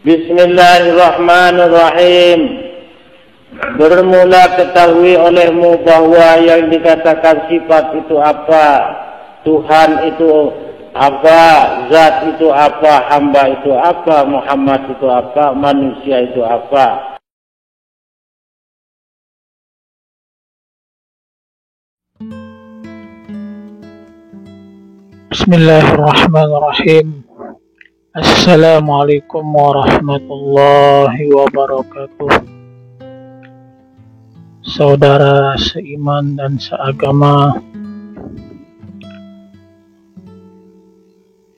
Bismillahirrahmanirrahim. Bermula ketahui olehmu bahwa yang dikatakan sifat itu apa, Tuhan itu apa, zat itu apa, hamba itu apa, Muhammad itu apa, manusia itu apa. Bismillahirrahmanirrahim. Assalamualaikum warahmatullahi wabarakatuh. Saudara seiman dan seagama,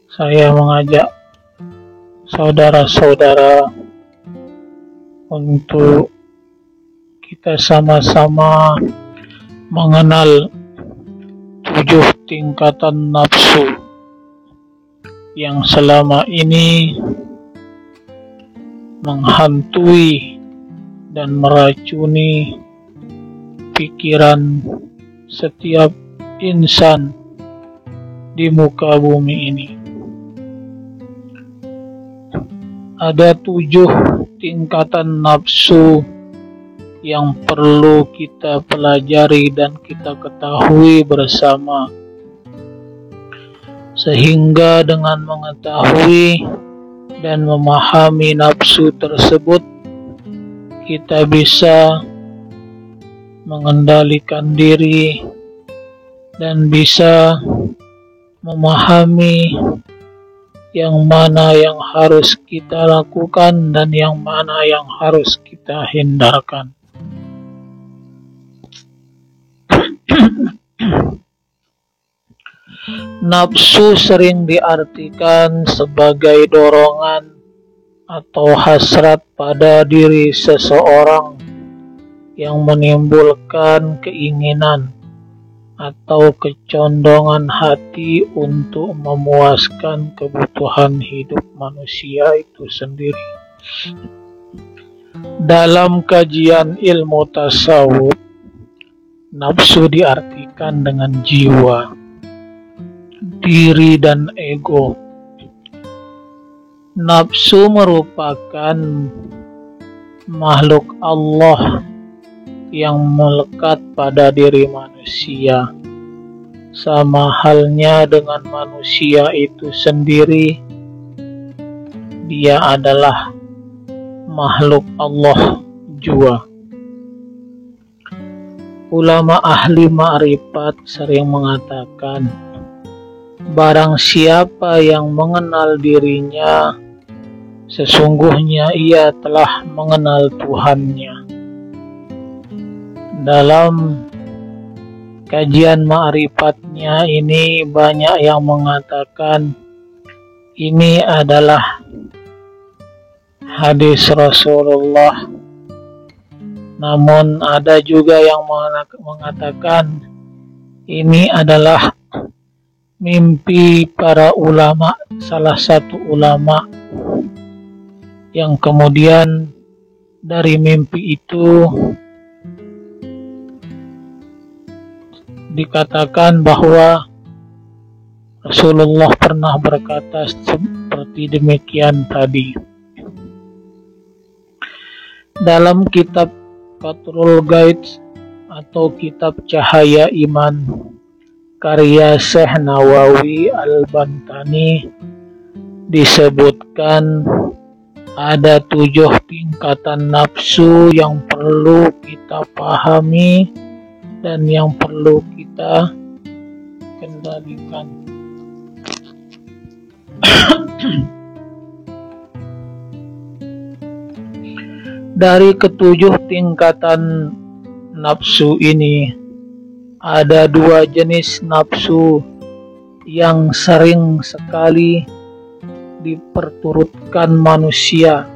saya mengajak saudara-saudara untuk kita sama-sama mengenal 7 tingkatan nafsu yang selama ini menghantui dan meracuni pikiran setiap insan di muka bumi ini. Ada 7 tingkatan nafsu yang perlu kita pelajari dan kita ketahui bersama, sehingga dengan mengetahui dan memahami nafsu tersebut, kita bisa mengendalikan diri dan bisa memahami yang mana yang harus kita lakukan dan yang mana yang harus kita hindarkan. Nafsu sering diartikan sebagai dorongan atau hasrat pada diri seseorang yang menimbulkan keinginan atau kecondongan hati untuk memuaskan kebutuhan hidup manusia itu sendiri. Dalam kajian ilmu tasawuf, nafsu diartikan dengan jiwa, diri dan ego. Nafsu merupakan makhluk Allah yang melekat pada diri manusia. Sama halnya dengan manusia itu sendiri, dia adalah makhluk Allah jua. Ulama ahli ma'rifat sering mengatakan, barang siapa yang mengenal dirinya, sesungguhnya ia telah mengenal Tuhannya. Dalam kajian ma'rifatnya ini banyak yang mengatakan ini adalah hadis Rasulullah. Namun ada juga yang mengatakan ini adalah mimpi para ulama, salah satu ulama, yang kemudian dari mimpi itu dikatakan bahwa Rasulullah pernah berkata seperti demikian tadi. Dalam kitab Fathul Ghaib atau kitab Cahaya Iman karya Syekh Nawawi Al-Bantani disebutkan ada 7 tingkatan nafsu yang perlu kita pahami dan yang perlu kita kendalikan. Dari ke-7 tingkatan nafsu ini, ada 2 jenis nafsu yang sering sekali diperturutkan manusia,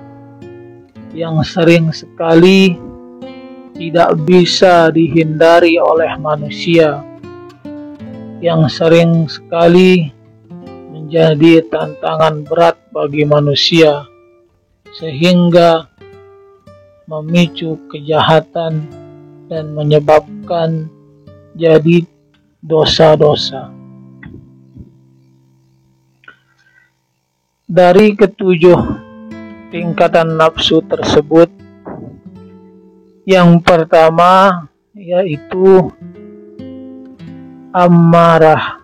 yang sering sekali tidak bisa dihindari oleh manusia, yang sering sekali menjadi tantangan berat bagi manusia, sehingga memicu kejahatan dan menyebabkan jadi dosa-dosa. Dari ke-7 tingkatan nafsu tersebut. Yang pertama yaitu ammarah.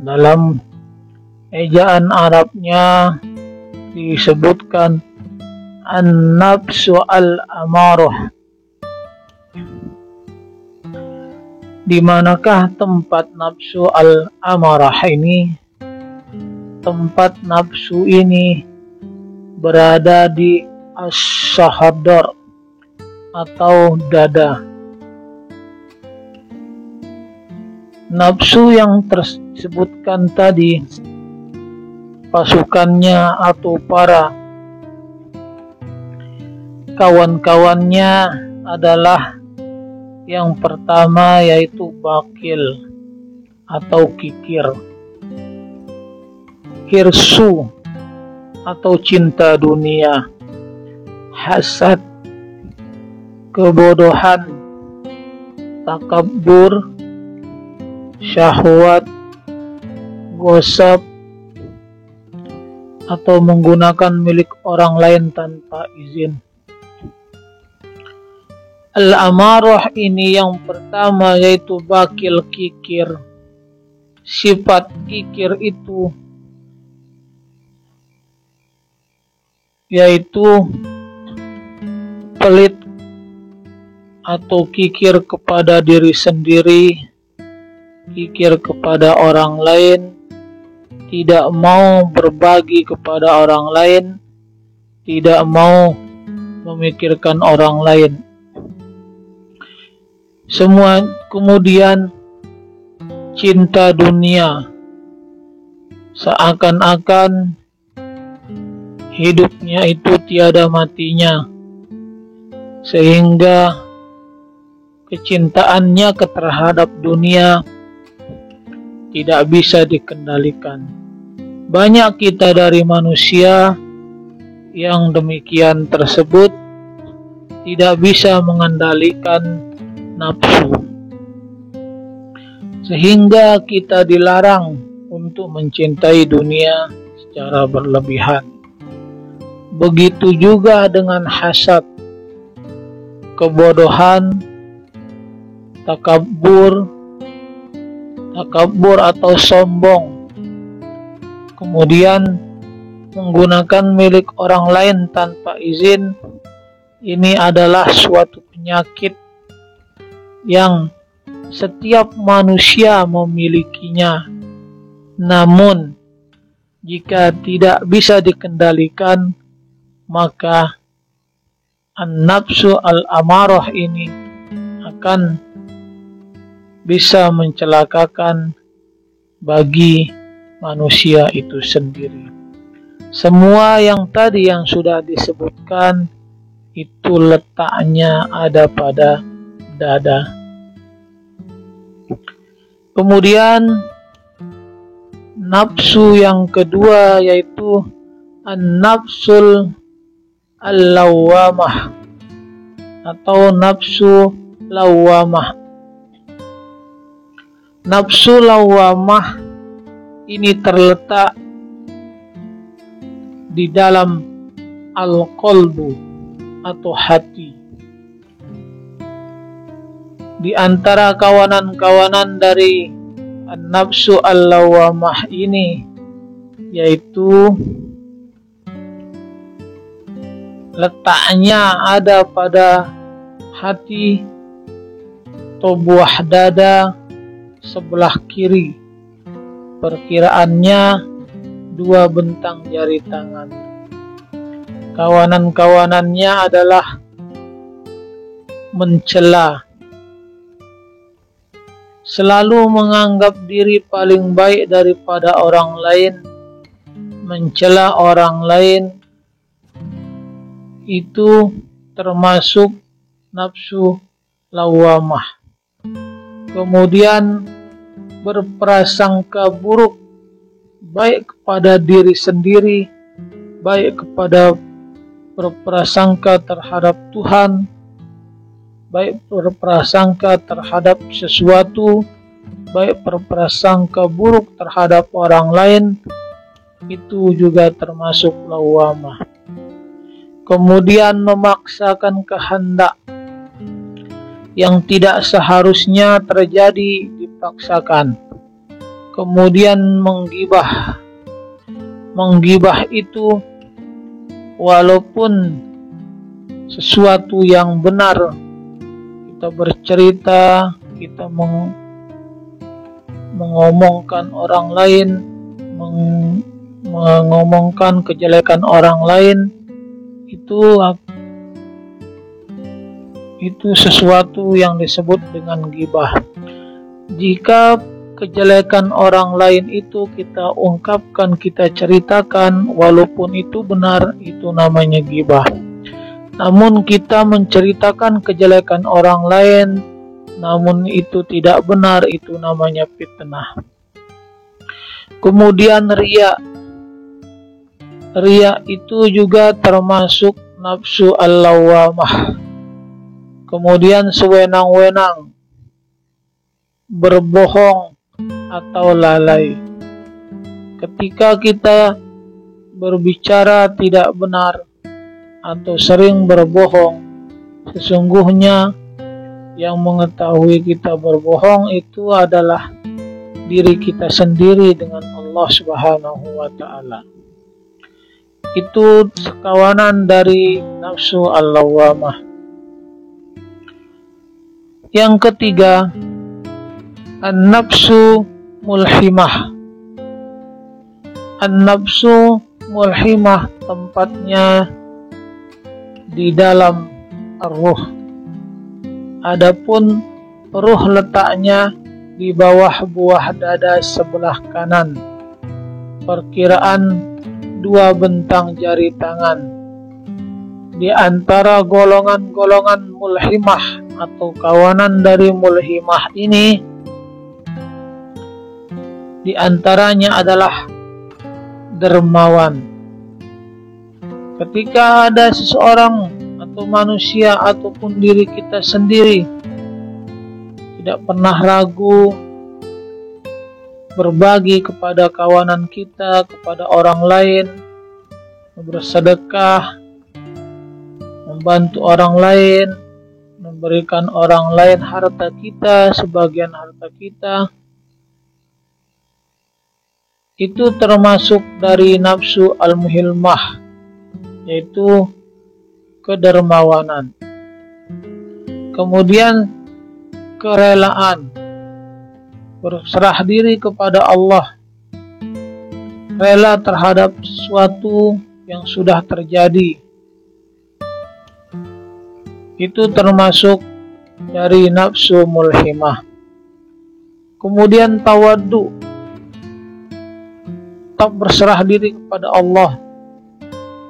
Dalam ejaan Arabnya disebutkan an-nafsu al-amarah. Di manakah tempat nafsu al-amarah ini? Tempat nafsu ini berada di as-sahadar atau dada. Nafsu yang tersebutkan tadi, pasukannya atau para kawan-kawannya adalah yang pertama yaitu bakil atau kikir, hirsu atau cinta dunia, hasad, kebodohan, takabur, syahwat, gosip, atau menggunakan milik orang lain tanpa izin. Al-amarah ini yang pertama yaitu bakil, kikir. Sifat kikir itu yaitu pelit atau kikir kepada diri sendiri, kikir kepada orang lain, tidak mau berbagi kepada orang lain, tidak mau memikirkan orang lain. Semua kemudian cinta dunia, seakan-akan hidupnya itu tiada matinya, sehingga kecintaannya terhadap dunia tidak bisa dikendalikan. Banyak kita dari manusia yang demikian tersebut tidak bisa mengendalikan nafsu, sehingga kita dilarang untuk mencintai dunia secara berlebihan. Begitu juga dengan hasad, kebodohan, takabur atau sombong, kemudian menggunakan milik orang lain tanpa izin. Ini adalah suatu penyakit yang setiap manusia memilikinya, namun jika tidak bisa dikendalikan, maka an-nafsu al-amarah ini akan bisa mencelakakan bagi manusia itu sendiri. Semua yang tadi yang sudah disebutkan itu letaknya ada pada dada. Kemudian nafsu yang kedua yaitu an-nafsul al-lawwamah atau nafsu lawwamah. Nafsu lawwamah ini terletak di dalam al-qalbu atau hati. Di antara kawanan-kawanan dari an-nafsu al-lawwamah ini yaitu letaknya ada pada hati atau buah dada sebelah kiri. Perkiraannya 2 bentang jari tangan. Kawanan-kawanannya adalah mencela, selalu menganggap diri paling baik daripada orang lain, mencela orang lain. Itu termasuk nafsu lawwamah. Kemudian berprasangka buruk baik kepada diri sendiri, baik kepada berprasangka terhadap Tuhan, baik berprasangka terhadap sesuatu, baik berprasangka buruk terhadap orang lain, itu juga termasuk lawwamah. kemudian memaksakan kehendak yang tidak seharusnya terjadi dipaksakan, kemudian menggibah. Menggibah itu walaupun sesuatu yang benar, kita bercerita, kita mengomongkan orang lain, mengomongkan kejelekan orang lain, itu sesuatu yang disebut dengan ghibah. Jika kejelekan orang lain itu kita ungkapkan, kita ceritakan, walaupun itu benar, itu namanya ghibah. Namun kita menceritakan kejelekan orang lain, namun itu tidak benar, itu namanya fitnah. Kemudian riya. Riya itu juga termasuk nafsu al-lawwamah. Kemudian sewenang-wenang, berbohong atau lalai. Ketika kita berbicara tidak benar atau sering berbohong, sesungguhnya yang mengetahui kita berbohong itu adalah diri kita sendiri dengan Allah Subhanahu wa Ta'ala. Itu sekawanan dari nafsu al-lawwamah. Yang ketiga, an-nafsu mulhimah. An-nafsu mulhimah tempatnya di dalam ruh. Adapun ruh letaknya di bawah buah dada sebelah kanan, perkiraan 2 bentang jari tangan. Di antara golongan-golongan mulhimah atau kawanan dari mulhimah ini, di antaranya adalah dermawan. Ketika ada seseorang atau manusia ataupun diri kita sendiri tidak pernah ragu berbagi kepada kawanan kita, kepada orang lain, bersedekah, membantu orang lain, memberikan orang lain harta kita, sebagian harta kita, itu termasuk dari nafsu al-muhilmah, yaitu kedermawanan. Kemudian kerelaan, berserah diri kepada Allah, rela terhadap sesuatu yang sudah terjadi, itu termasuk dari nafsu mulhimah. Kemudian tawaddu, tetap berserah diri kepada Allah,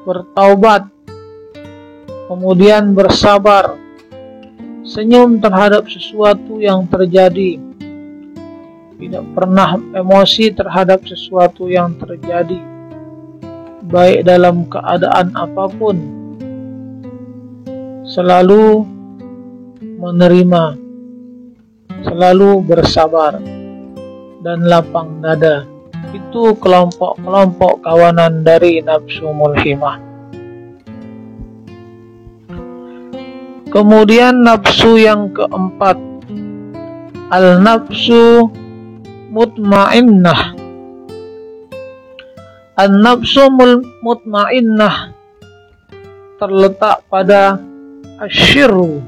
bertaubat, kemudian bersabar, senyum terhadap sesuatu yang terjadi, tidak pernah emosi terhadap sesuatu yang terjadi, baik dalam keadaan apapun, selalu menerima, selalu bersabar, dan lapang dada. Itu kelompok-kelompok kawanan dari nafsu mulhimah. Kemudian nafsu yang keempat, al-nafsu mutmainnah. An-nafsu mutmainnah terletak pada asyirru,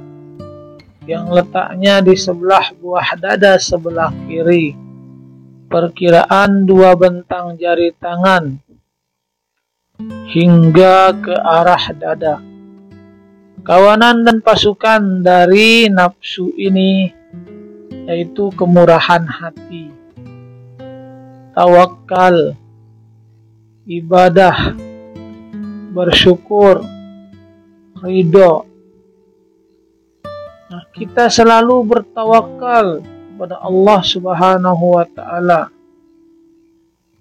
yang letaknya di sebelah buah dada sebelah kiri, perkiraan 2 bentang jari tangan hingga ke arah dada. Kawanan dan pasukan dari nafsu ini yaitu kemurahan hati, tawakal, ibadah, bersyukur, ridho. Nah, kita selalu bertawakal kepada Allah Subhanahu wa Ta'ala,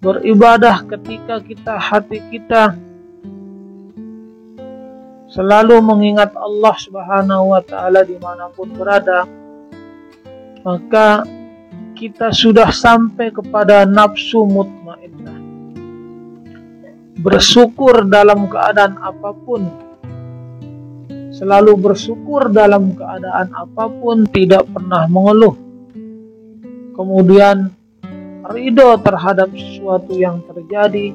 beribadah ketika hati kita selalu mengingat Allah Subhanahu wa Ta'ala dimanapun berada, maka kita sudah sampai kepada nafsu mutmainnah. Bersyukur dalam keadaan apapun, selalu bersyukur dalam keadaan apapun, tidak pernah mengeluh. Kemudian ridho terhadap sesuatu yang terjadi,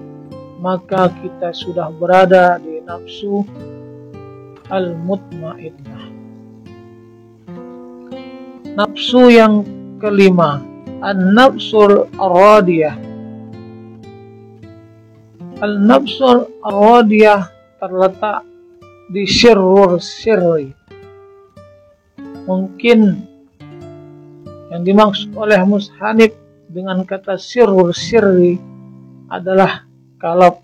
maka kita sudah berada di nafsu al-mutmainnah. Nafsu yang kelima, an-nafsul radiyah. Al-nafsul radiyah terletak di sirrur sirri. Mungkin yang dimaksud oleh Mushanif dengan kata sirrur sirri adalah kalab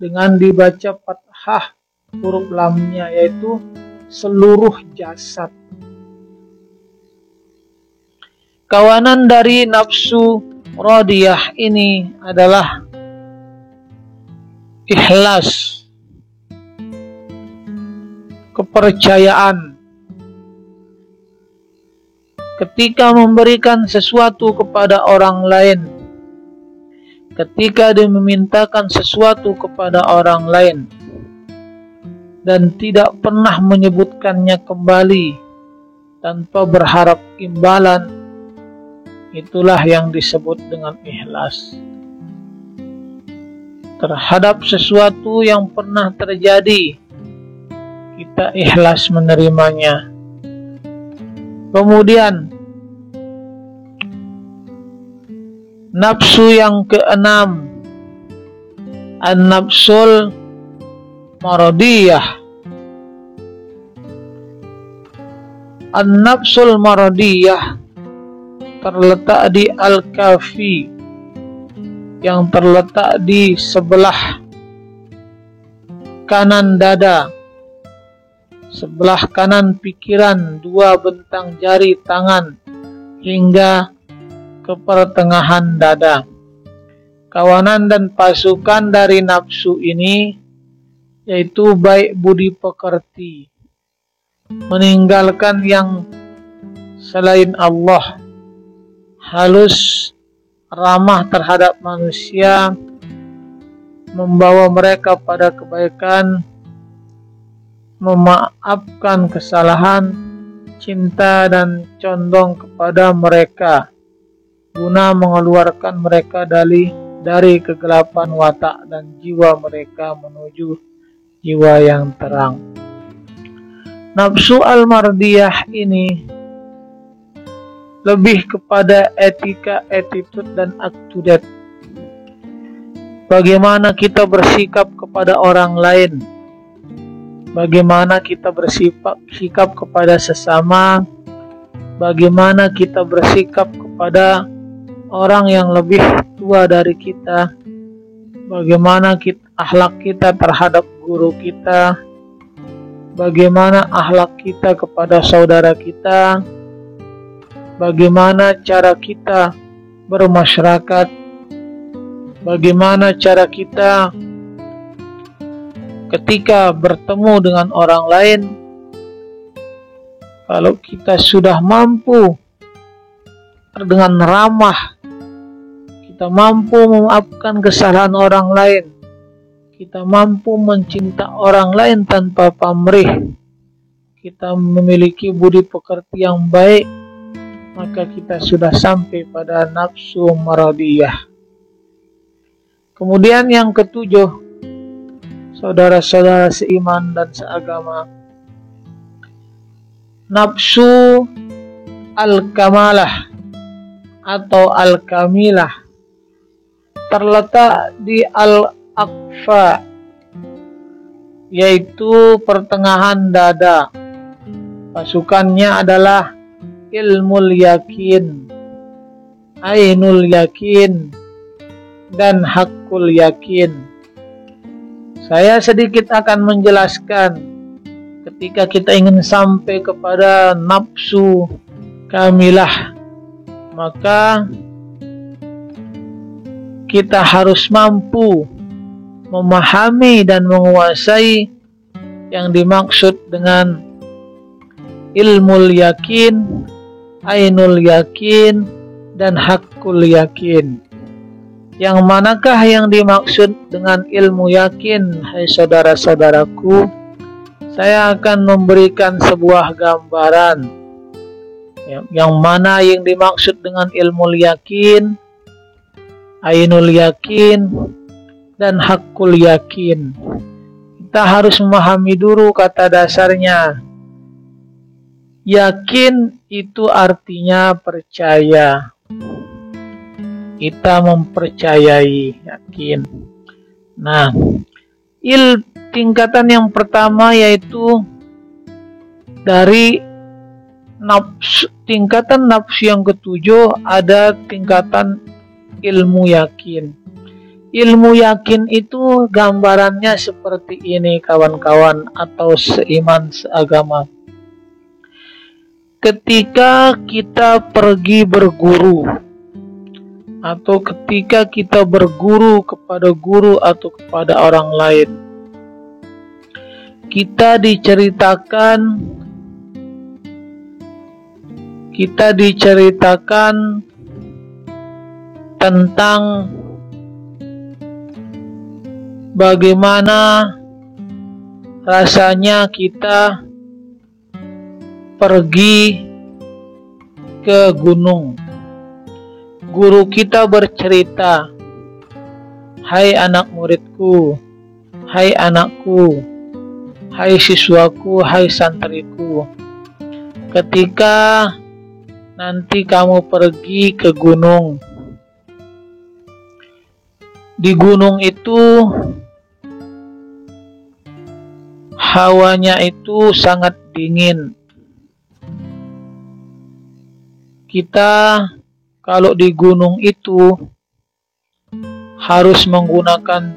dengan dibaca fathah huruf lamnya, yaitu seluruh jasad. Kawanan dari nafsu radiyah ini adalah ikhlas, kepercayaan. Ketika memberikan sesuatu kepada orang lain, ketika dia memintakan sesuatu kepada orang lain, dan tidak pernah menyebutkannya kembali tanpa berharap imbalan, itulah yang disebut dengan ikhlas. Terhadap sesuatu yang pernah terjadi, kita ikhlas menerimanya. Kemudian nafsu yang keenam, an-nafsul maradiyah. An-nafsul maradiyah terletak di al-kafi, yang terletak di sebelah kanan dada, sebelah kanan pikiran, dua bentang jari tangan hingga ke pertengahan dada. Kawanan dan pasukan dari nafsu ini yaitu baik budi pekerti, meninggalkan yang selain Allah, halus, ramah terhadap manusia, membawa mereka pada kebaikan, memaafkan kesalahan, cinta dan condong kepada mereka, guna mengeluarkan mereka dari kegelapan watak dan jiwa mereka menuju jiwa yang terang. Nafsu al-mardiyah ini lebih kepada etika, attitude, dan up-to-date. Bagaimana kita bersikap kepada orang lain, bagaimana kita bersikap kepada sesama, bagaimana kita bersikap kepada orang yang lebih tua dari kita, bagaimana akhlak kita terhadap guru kita, bagaimana akhlak kita kepada saudara kita, bagaimana cara kita bermasyarakat, bagaimana cara kita ketika bertemu dengan orang lain. Kalau kita sudah mampu dengan ramah, kita mampu memaafkan kesalahan orang lain, kita mampu mencinta orang lain tanpa pamrih, kita memiliki budi pekerti yang baik, maka kita sudah sampai pada nafsu maradiyah. Kemudian yang ketujuh, saudara-saudara seiman dan seagama, nafsu al-kamalah atau al-kamilah terletak di al-aqfa, yaitu pertengahan dada. Pasukannya adalah ilmul yakin, ainul yakin, dan hakul yakin. Saya sedikit akan menjelaskan ketika kita ingin sampai kepada nafsu kamilah, maka kita harus mampu memahami dan menguasai yang dimaksud dengan ilmul yakin, ainul yakin, dan hakul yakin. Yang manakah yang dimaksud dengan ilmu yakin, hai saudara-saudaraku? saya akan memberikan sebuah gambaran yang mana yang dimaksud dengan ilmu yakin, ainul yakin, dan hakul yakin. Kita harus memahami dulu kata dasarnya. Yakin itu artinya percaya. Kita mempercayai, yakin. Nah, tingkatan yang pertama yaitu dari nafsu. Tingkatan nafsu yang ketujuh ada tingkatan ilmu yakin. Ilmu yakin itu gambarannya seperti ini kawan-kawan atau seiman seagama. Ketika kita pergi berguru atau ketika kita berguru kepada guru atau kepada orang lain, kita diceritakan tentang bagaimana rasanya kita pergi ke gunung. Guru kita bercerita, "Hai anak muridku, hai anakku, hai siswaku, hai santriku, ketika nanti kamu pergi ke gunung, di gunung itu hawanya itu sangat dingin. Kita kalau di gunung itu harus menggunakan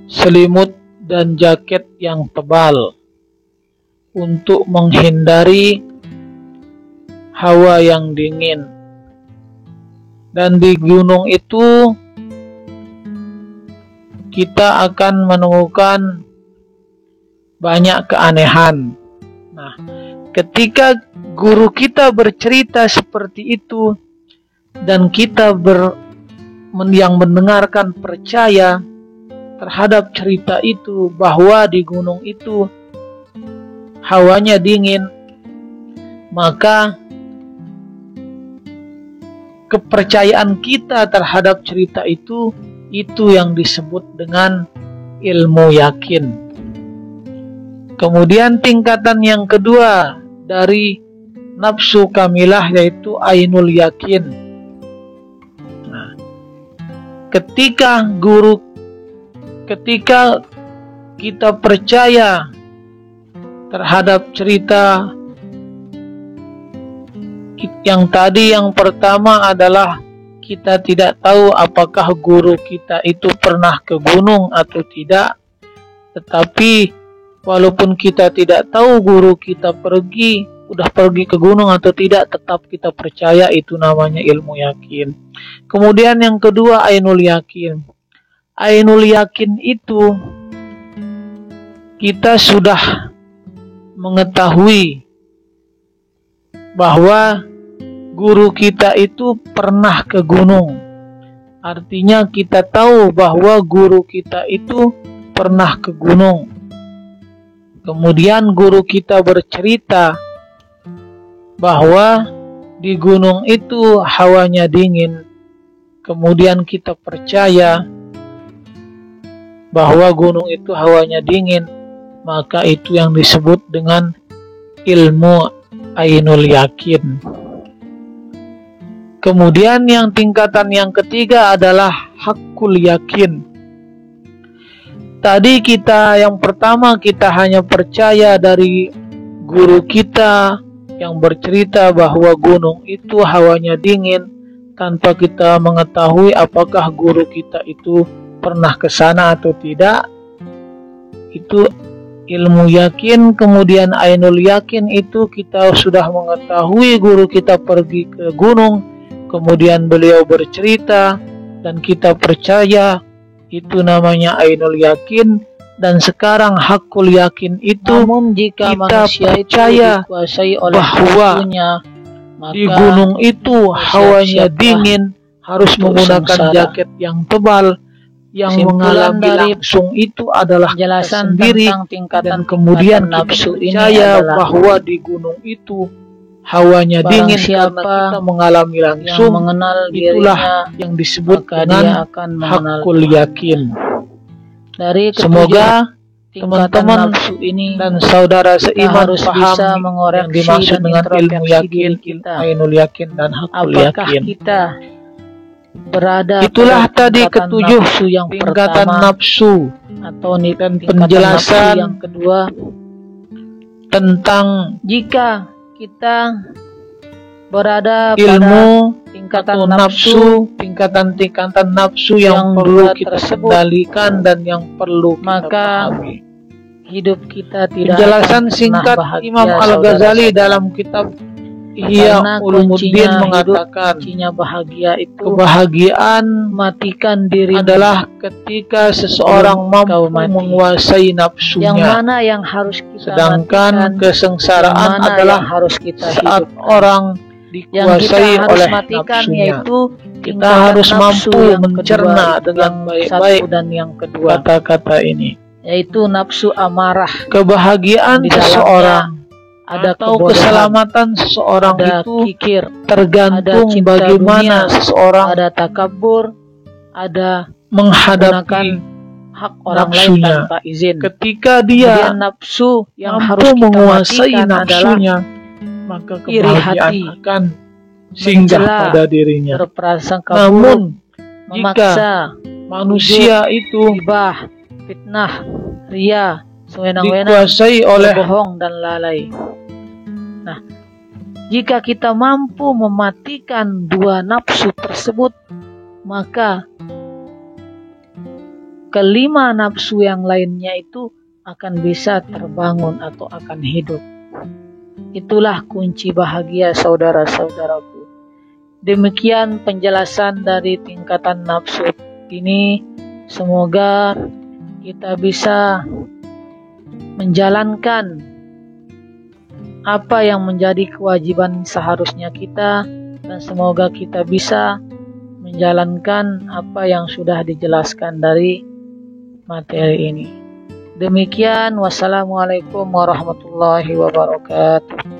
selimut dan jaket yang tebal untuk menghindari hawa yang dingin. Dan di gunung itu kita akan menemukan banyak keanehan." Nah, ketika guru kita bercerita seperti itu dan kita yang mendengarkan percaya terhadap cerita itu bahwa di gunung itu hawanya dingin, maka kepercayaan kita terhadap cerita itu yang disebut dengan ilmu yakin. Kemudian tingkatan yang kedua dari nafsu kamilah yaitu ainul yakin. Nah, ketika kita percaya terhadap cerita yang tadi, yang pertama adalah kita tidak tahu apakah guru kita itu pernah ke gunung atau tidak. Tetapi walaupun kita tidak tahu guru kita udah pergi ke gunung atau tidak, tetap kita percaya, itu namanya ilmu yakin. Kemudian yang kedua ainul yakin. Ainul yakin itu kita sudah mengetahui bahwa guru kita itu pernah ke gunung. Artinya kita tahu bahwa guru kita itu pernah ke gunung. Kemudian guru kita bercerita bahwa di gunung itu hawanya dingin. Kemudian kita percaya bahwa gunung itu hawanya dingin, maka itu yang disebut dengan ilmu ainul yakin. Kemudian yang tingkatan yang ketiga adalah hakul yakin. Tadi yang pertama kita hanya percaya dari guru kita yang bercerita bahwa gunung itu hawanya dingin, tanpa kita mengetahui apakah guru kita itu pernah ke sana atau tidak. Itu ilmu yakin. Kemudian ainul yakin itu kita sudah mengetahui guru kita pergi ke gunung, kemudian beliau bercerita dan kita percaya, itu namanya ainul yakin. Dan sekarang hakul yakin itu, namun jika kita percaya bahwa di gunung itu hawanya dingin, harus menggunakan jaket yang tebal, Yang Kesimpulan mengalami dari langsung itu adalah penjelasan sendiri, tentang tingkatan dan kemudian kita nafsu ini percaya adalah bahwa di gunung itu hawanya barang dingin siapa karena kita mengalami yang langsung. mengenal Itulah dirinya, yang disebut maka dia dengan akan mengenal hakul Tuhan. yakin. Dari ketujuh Semoga tingkatan teman-teman nafsu ini dan saudara kita seiman harus bisa paham yang mengoreksi dimaksud dan dengan ilmu introspeksi yakin, diri kita. ainul yakin, dan hakul Apakah yakin. kita berada Itulah pada tadi tingkatan ketujuh nafsu yang tingkatan pertama nafsu atau dan tingkatan penjelasan nafsu yang kedua. tentang Jika kita berada pada ilmu tingkatan atau nafsu nafsu, tingkatan-tingkatan nafsu yang yang perlu dua kita tersebut, kendalikan dan yang perlu kita maka pahami. hidup kita tidak Penjelasan akan singkat pernah bahagia, Imam Al-Ghazali saudara-saudara. dalam kitab Karena Ihya Ulumuddin kuncinya hidup, mengatakan kuncinya bahagia itu kebahagiaan matikan diri adalah ketika seseorang Kau mampu mati. menguasai yang nafsunya. mana yang harus kita Sedangkan matikan, kesengsaraan yang mana adalah yang harus kita saat hidupkan. orang Yang kita dikuasai harus oleh matikan nafsunya. yaitu Kita tingkatan harus nafsu mampu yang mencerna kedua, dengan yang baik-baik satu dan yang kedua, kata-kata ini. yaitu nafsu amarah. Kebahagiaan Di dalamnya seseorang ada atau kebodohan, keselamatan seseorang ada itu kikir, tergantung ada cinta bagaimana dunia, seseorang ada takabur, ada menghadapi hak orang lain nafsunya. tanpa izin. Ketika Kemudian dia nafsu yang mampu harus kita menguasai matikan adalah nafsunya, maka iri kebahagiaan hati, akan singgah mencela, pada dirinya. berprasangka Namun buruk, jika memaksa, manusia itu gibah, fitnah, ria, sewenang-wenang, dikuasai oleh berbohong dan lalai. Nah, jika kita mampu mematikan dua nafsu tersebut, maka kelima nafsu yang lainnya itu akan bisa terbangun atau akan hidup. Itulah kunci bahagia, saudara-saudaraku. Demikian penjelasan dari tingkatan nafsu ini. Semoga kita bisa menjalankan apa yang menjadi kewajiban seharusnya kita, dan semoga kita bisa menjalankan apa yang sudah dijelaskan dari materi ini. Demikian, wassalamualaikum warahmatullahi wabarakatuh.